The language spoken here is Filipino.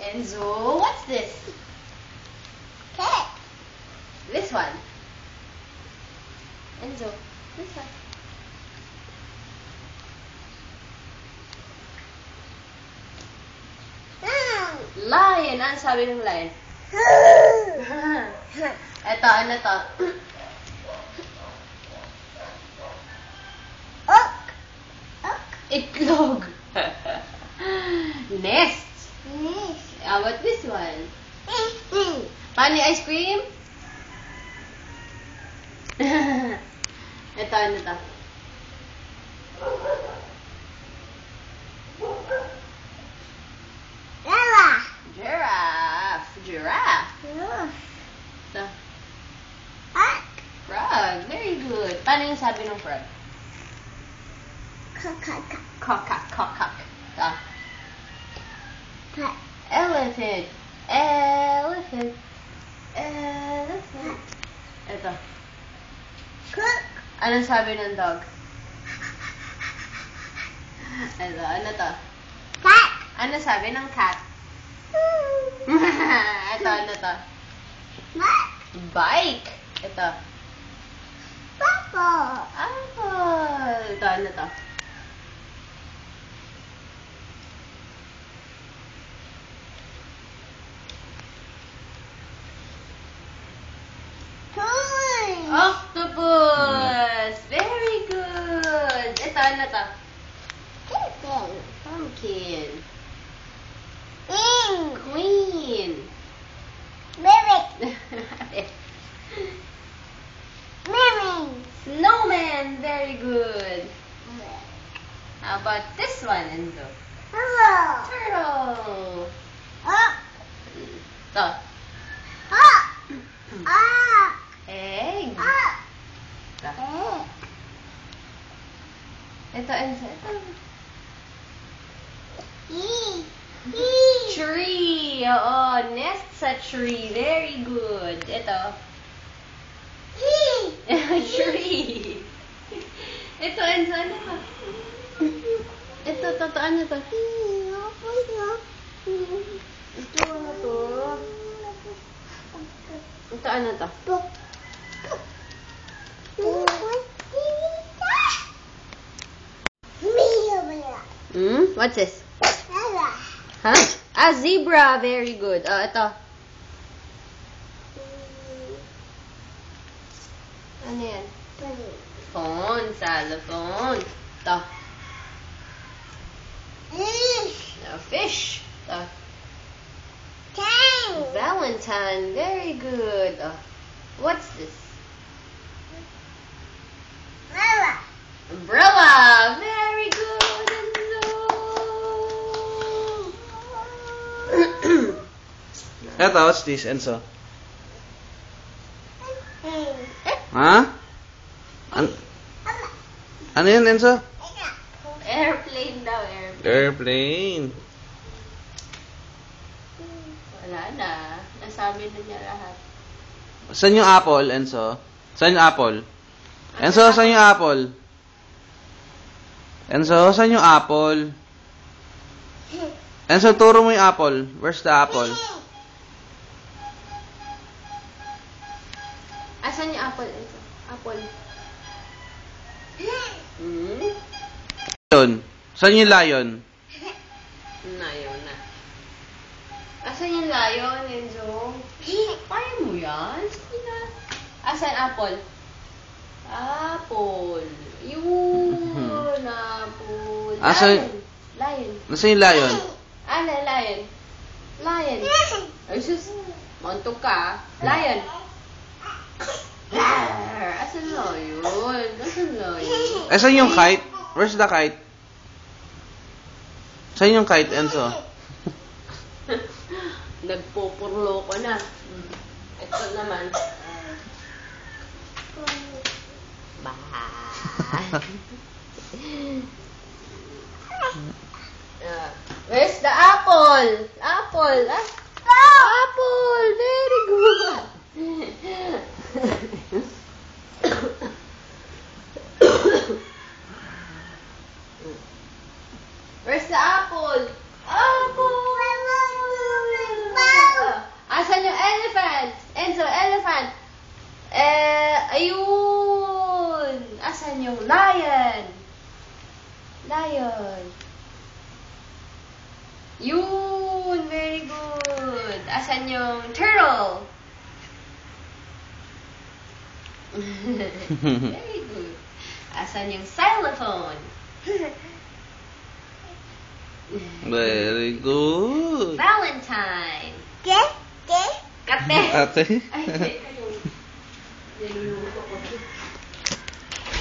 Enzo, what's this? Cat. This one. Enzo, this one. Lion. Ano sabi ng lion? Eto, ano to? Oak. Oak. Itlog. Nest. Yes. How about this one? Paano yung ice cream? Ito, ano to? Lava. Giraffe. Giraffe. Ito. Hawk. Frog. Very good. Paano yung sabi ng frog? Cock. Cock. Ito. Cat. Elephant. Elephant. Elephant. Ito. Cook. Anong sabi ng dog? Ito, ano to? Cat. Ano sabi ng cat? Ito, ano to? Mat. Bike. Ito. Purple. Apple. Ito, ano to? Toy. Octopus. Very good. Ito, ano to? Chicken. Pumpkin. Ing. Queen. Rabbit. Mermaid. Snowman. Very good. How about this one, Enzo? Hello. Turtle. Up. Ito. Up. Up. Egg. Up. Ito. Egg. Ito, Enzo. Ito. E. Tree. Oo, nest sa tree. Very good. Ito. E. Tree. Ito, Enzo. Ano to? Ito, ano to? Ito, ano to? Ito, ano to? What's this? Huh? Ah, zebra. Very good. Oh, ito. Ano yan? Phone. Xylophone. Ito. Fish. Ito. Valentine. Very good. Oh. What's this? Umbrella. Very good. Eto, what's this, Enzo? Ha? Ano yun, Enzo? Airplane daw. Airplane. Airplane. Wala na. Nasabi na niya lahat. Saan yung apple, Enzo? Saan yung apple? Enzo, saan yung apple? Enzo, saan yung apple? Enzo, turo mo yung apple. Where's the apple? Asan yung apple, Enzo? Apple. Lion. Saan yung lion? Ayaw na. Asan yung lion, Enzo? Kaya mo yan? Sige na. Asan apple? Apple. Yun, apple. Asan? Lion. Nasaan yung lion? Ano, lion? Lion. Ay, sus. Montok ka. Lion. Asan lion? Asan lion? Saan yung kite? Where's the kite? Saan yung kite, Enzo? Nagpupurlo ko na. Ito naman. Where's the apple? Apple. Apple. Very good. Where's the apple? Apple. Asan yung lion? Lion. Yun! Very good. Asan yung turtle? Very good. Asan yung xylophone? Very good. Valentine. Ke, ke. Kate. Ate. Ay,